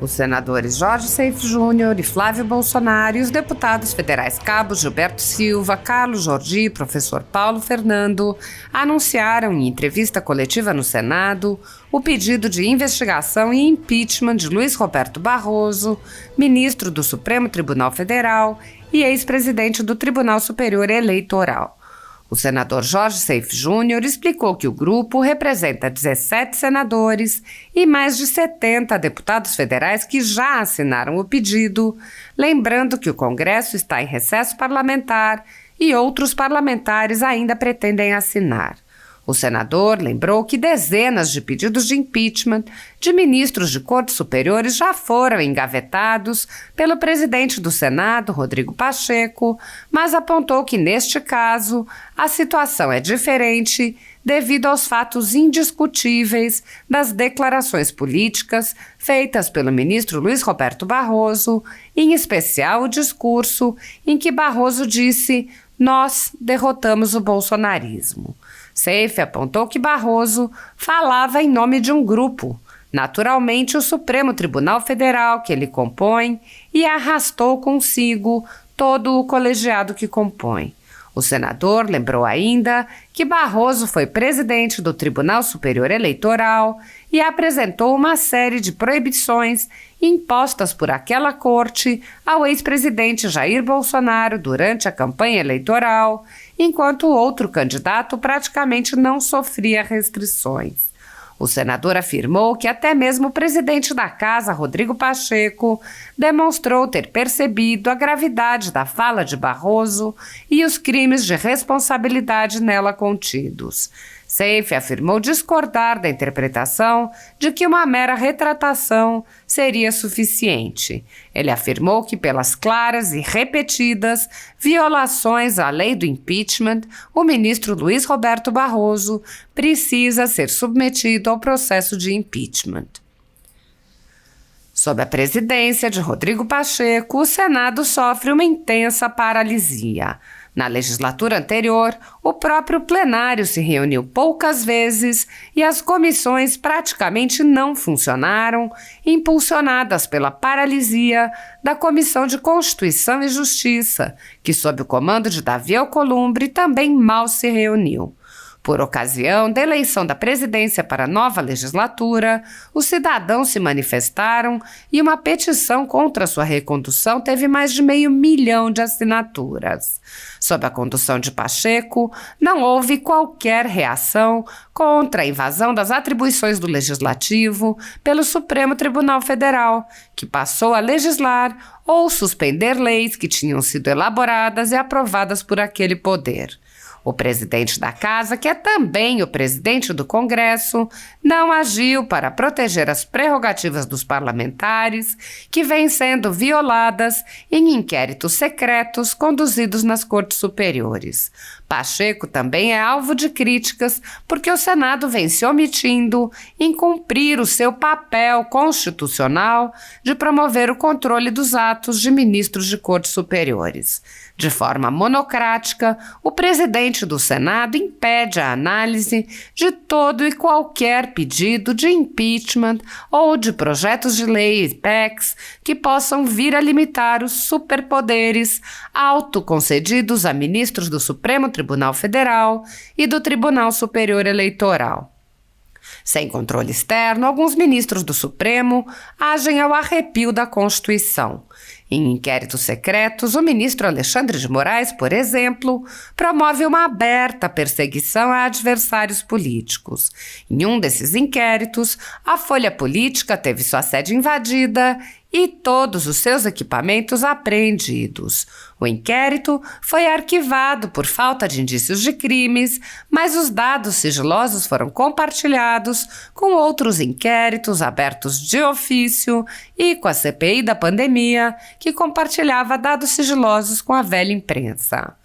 Os senadores Jorge Seife Júnior e Flávio Bolsonaro e os deputados federais Cabo Gilberto Silva, Carlos Jordi e professor Paulo Fernando anunciaram em entrevista coletiva no Senado o pedido de investigação e impeachment de Luiz Roberto Barroso, ministro do Supremo Tribunal Federal e ex-presidente do Tribunal Superior Eleitoral. O senador Jorge Seife Júnior explicou que o grupo representa 17 senadores e mais de 70 deputados federais que já assinaram o pedido, lembrando que o Congresso está em recesso parlamentar e outros parlamentares ainda pretendem assinar. O senador lembrou que dezenas de pedidos de impeachment de ministros de cortes superiores já foram engavetados pelo presidente do Senado, Rodrigo Pacheco, mas apontou que, neste caso, a situação é diferente devido aos fatos indiscutíveis das declarações políticas feitas pelo ministro Luiz Roberto Barroso, em especial o discurso em que Barroso disse: "Nós derrotamos o bolsonarismo". Seife apontou que Barroso falava em nome de um grupo, naturalmente o Supremo Tribunal Federal que ele compõe, e arrastou consigo todo o colegiado que compõe. O senador lembrou ainda que Barroso foi presidente do Tribunal Superior Eleitoral e apresentou uma série de proibições impostas por aquela corte ao ex-presidente Jair Bolsonaro durante a campanha eleitoral, enquanto outro candidato praticamente não sofria restrições. O senador afirmou que até mesmo o presidente da Casa, Rodrigo Pacheco, demonstrou ter percebido a gravidade da fala de Barroso e os crimes de responsabilidade nela contidos. Seife afirmou discordar da interpretação de que uma mera retratação seria suficiente. Ele afirmou que, pelas claras e repetidas violações à lei do impeachment, o ministro Luiz Roberto Barroso precisa ser submetido ao processo de impeachment. Sob a presidência de Rodrigo Pacheco, o Senado sofre uma intensa paralisia. Na legislatura anterior, o próprio plenário se reuniu poucas vezes e as comissões praticamente não funcionaram, impulsionadas pela paralisia da Comissão de Constituição e Justiça, que, sob o comando de Davi Alcolumbre, também mal se reuniu. Por ocasião da eleição da presidência para a nova legislatura, os cidadãos se manifestaram e uma petição contra sua recondução teve mais de 500 mil de assinaturas. Sob a condução de Pacheco, não houve qualquer reação contra a invasão das atribuições do Legislativo pelo Supremo Tribunal Federal, que passou a legislar ou suspender leis que tinham sido elaboradas e aprovadas por aquele poder. O presidente da Casa, que é também o presidente do Congresso, não agiu para proteger as prerrogativas dos parlamentares, que vêm sendo violadas em inquéritos secretos conduzidos nas cortes superiores. Pacheco também é alvo de críticas porque o Senado vem se omitindo em cumprir o seu papel constitucional de promover o controle dos atos de ministros de cortes superiores. De forma monocrática, o presidente do Senado impede a análise de todo e qualquer pedido de impeachment ou de projetos de lei e PECs que possam vir a limitar os superpoderes autoconcedidos a ministros do Supremo Tribunal Federal e do Tribunal Superior Eleitoral. Sem controle externo, alguns ministros do Supremo agem ao arrepio da Constituição. Em inquéritos secretos, o ministro Alexandre de Moraes, por exemplo, promove uma aberta perseguição a adversários políticos. Em um desses inquéritos, a Folha Política teve sua sede invadida e todos os seus equipamentos apreendidos. O inquérito foi arquivado por falta de indícios de crimes, mas os dados sigilosos foram compartilhados com outros inquéritos abertos de ofício e com a CPI da pandemia, que compartilhava dados sigilosos com a velha imprensa.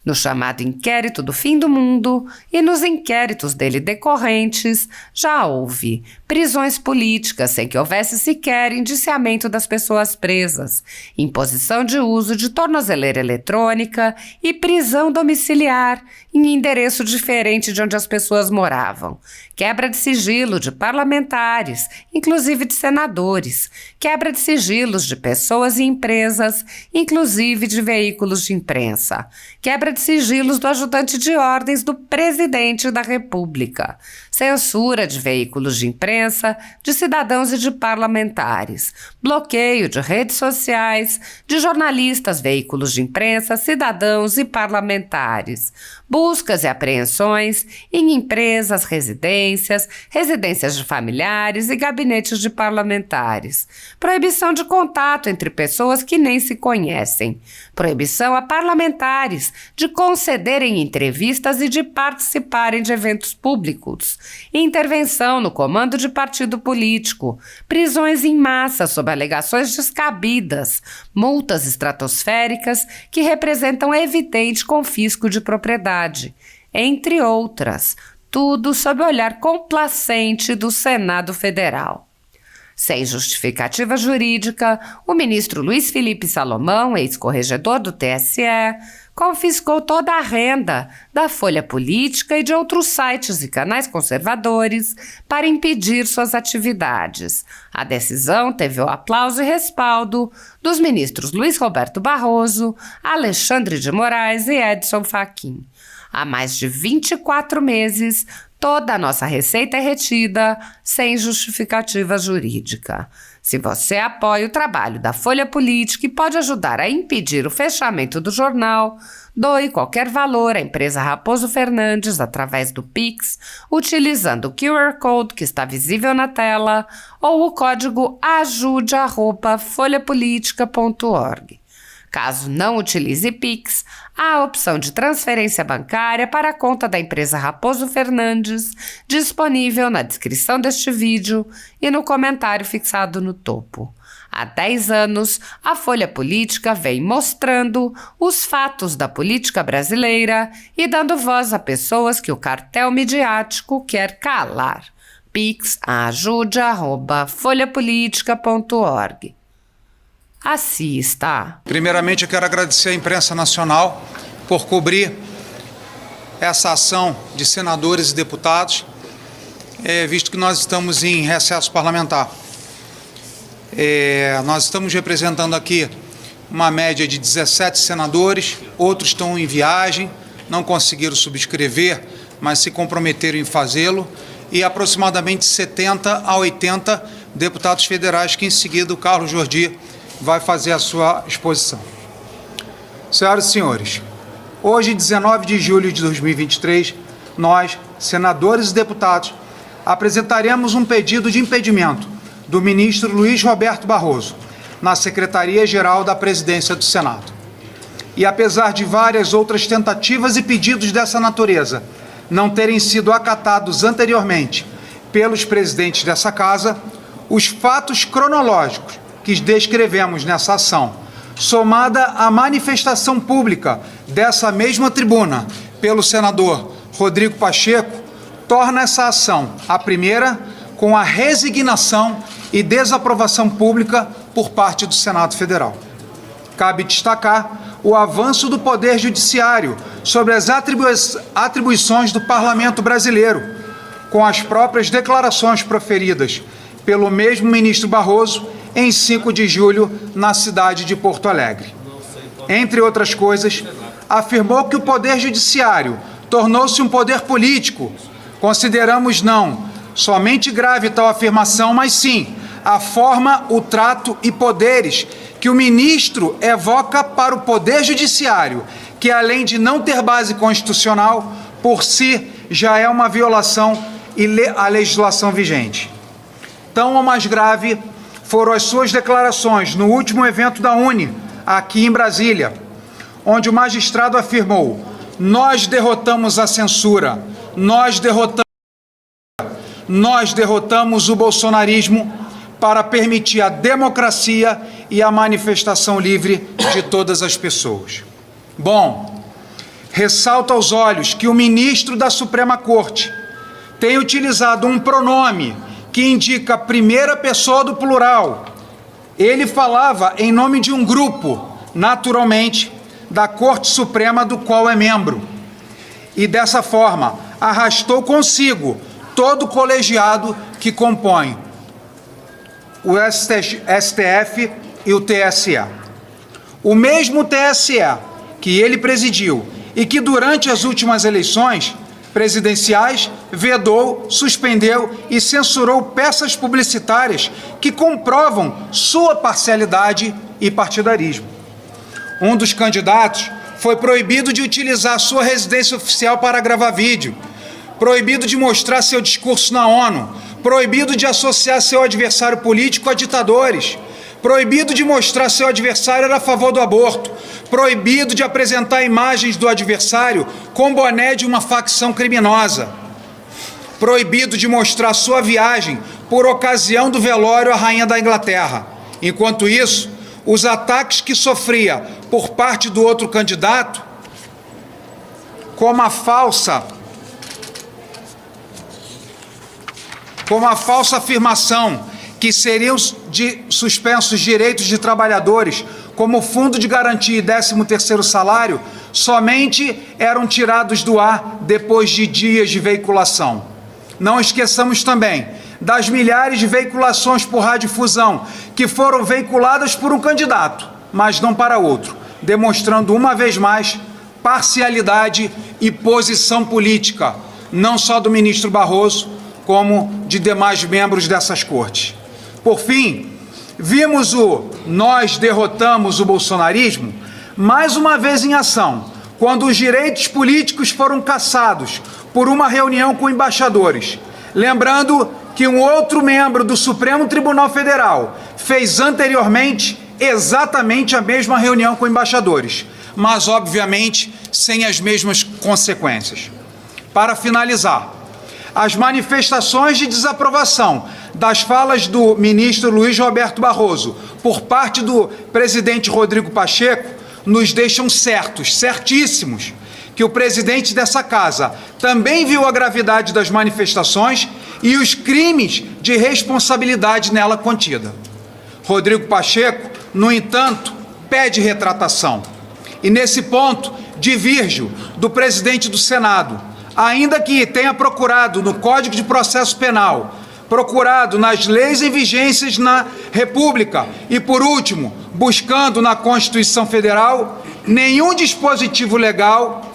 No chamado inquérito do fim do mundo e nos inquéritos dele decorrentes, já houve prisões políticas sem que houvesse sequer indiciamento das pessoas presas, imposição de uso de tornozeleira eletrônica e prisão domiciliar em endereço diferente de onde as pessoas moravam, quebra de sigilo de parlamentares, inclusive de senadores, quebra de sigilos de pessoas e empresas, inclusive de veículos de imprensa, quebra de sigilos do ajudante de ordens do presidente da República, censura de veículos de imprensa, de cidadãos e de parlamentares, bloqueio de redes sociais, de jornalistas, veículos de imprensa, cidadãos e parlamentares, buscas e apreensões em empresas, residências de familiares e gabinetes de parlamentares, proibição de contato entre pessoas que nem se conhecem, proibição a parlamentares de concederem entrevistas e de participarem de eventos públicos, intervenção no comando de partido político, prisões em massa sob alegações descabidas, multas estratosféricas que representam evidente confisco de propriedade, entre outras, tudo sob o olhar complacente do Senado Federal. Sem justificativa jurídica, o ministro Luiz Felipe Salomão, ex-corregedor do TSE, confiscou toda a renda da Folha Política e de outros sites e canais conservadores para impedir suas atividades. A decisão teve o aplauso e respaldo dos ministros Luiz Roberto Barroso, Alexandre de Moraes e Edson Fachin. Há mais de 24 meses, toda a nossa receita é retida sem justificativa jurídica. Se você apoia o trabalho da Folha Política e pode ajudar a impedir o fechamento do jornal, doe qualquer valor à empresa Raposo Fernandes através do Pix, utilizando o QR Code que está visível na tela ou o código ajude@folhapolitica.org. Caso não utilize Pix, há a opção de transferência bancária para a conta da empresa Raposo Fernandes, disponível na descrição deste vídeo e no comentário fixado no topo. Há 10 anos, a Folha Política vem mostrando os fatos da política brasileira e dando voz a pessoas que o cartel midiático quer calar. Pix ajude@folhapolitica.org. Assista. Primeiramente, eu quero agradecer à imprensa nacional por cobrir essa ação de senadores e deputados, visto que nós estamos em recesso parlamentar. Nós estamos representando aqui uma média de 17 senadores, outros estão em viagem, não conseguiram subscrever, mas se comprometeram em fazê-lo, e aproximadamente 70 a 80 deputados federais, que em seguida o Carlos Jordi vai fazer a sua exposição. Senhoras e senhores, hoje, 19 de julho de 2023, nós, senadores e deputados, apresentaremos um pedido de impedimento do ministro Luiz Roberto Barroso na Secretaria-Geral da Presidência do Senado. E apesar de várias outras tentativas e pedidos dessa natureza não terem sido acatados anteriormente pelos presidentes dessa Casa, os fatos cronológicos que descrevemos nessa ação, somada à manifestação pública dessa mesma tribuna pelo senador Rodrigo Pacheco, torna essa ação a primeira com a resignação e desaprovação pública por parte do Senado Federal. Cabe destacar o avanço do Poder Judiciário sobre as atribuições do Parlamento brasileiro, com as próprias declarações proferidas pelo mesmo ministro Barroso em 5 de julho, na cidade de Porto Alegre. Entre outras coisas, afirmou que o Poder Judiciário tornou-se um poder político. Consideramos não somente grave tal afirmação, mas sim a forma, o trato e poderes que o ministro evoca para o Poder Judiciário, que além de não ter base constitucional, por si já é uma violação à legislação vigente. Tão ou mais grave foram as suas declarações no último evento da UNE, aqui em Brasília, onde o magistrado afirmou: nós derrotamos a censura, nós derrotamos o bolsonarismo para permitir a democracia e a manifestação livre de todas as pessoas. Bom, Ressalta aos olhos que o ministro da Suprema Corte tem utilizado um pronome que indica a primeira pessoa do plural. Ele falava em nome de um grupo, naturalmente, da Corte Suprema do qual é membro. E dessa forma, arrastou consigo todo o colegiado que compõe o STF e o TSE. O mesmo TSE que ele presidiu e que durante as últimas eleições presidenciais vedou, suspendeu e censurou peças publicitárias que comprovam sua parcialidade e partidarismo. Um dos candidatos foi proibido de utilizar sua residência oficial para gravar vídeo, proibido de mostrar seu discurso na ONU, proibido de associar seu adversário político a ditadores, proibido de mostrar seu adversário era a favor do aborto, proibido de apresentar imagens do adversário com boné de uma facção criminosa, proibido de mostrar sua viagem por ocasião do velório à Rainha da Inglaterra. Enquanto isso, os ataques que sofria por parte do outro candidato, como a falsa afirmação que seriam suspensos direitos de trabalhadores, como o Fundo de Garantia e 13º salário, somente eram tirados do ar depois de dias de veiculação. Não esqueçamos também das milhares de veiculações por radiodifusão que foram veiculadas por um candidato, mas não para outro, demonstrando uma vez mais parcialidade e posição política, não só do ministro Barroso, como de demais membros dessas cortes. Por fim, vimos o "nós derrotamos o bolsonarismo" mais uma vez em ação, quando os direitos políticos foram cassados por uma reunião com embaixadores. Lembrando que um outro membro do Supremo Tribunal Federal fez anteriormente exatamente a mesma reunião com embaixadores, mas obviamente sem as mesmas consequências. Para finalizar, as manifestações de desaprovação das falas do ministro Luiz Roberto Barroso por parte do presidente Rodrigo Pacheco nos deixam certíssimos, que o presidente dessa casa também viu a gravidade das manifestações e os crimes de responsabilidade nela contida. Rodrigo Pacheco, no entanto, pede retratação. E nesse ponto, divirjo do presidente do Senado, ainda que tenha procurado no Código de Processo Penal, procurado nas leis em vigências na República e, por último, buscando na Constituição Federal, nenhum dispositivo legal,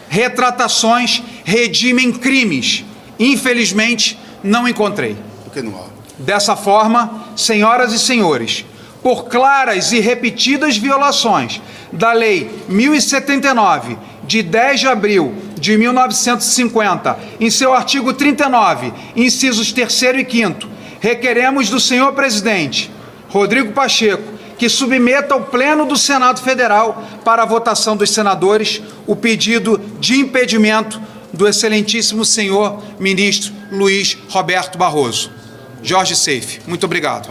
retratações redimem crimes. Infelizmente, não encontrei. Por que não há? Dessa forma, senhoras e senhores, por claras e repetidas violações da Lei 1079, de 10 de abril de 1950, em seu artigo 39, incisos 3º e 5º, requeremos do senhor presidente Rodrigo Pacheco que submeta ao Pleno do Senado Federal para a votação dos senadores o pedido de impedimento do excelentíssimo senhor ministro Luiz Roberto Barroso. Jorge Seife, muito obrigado.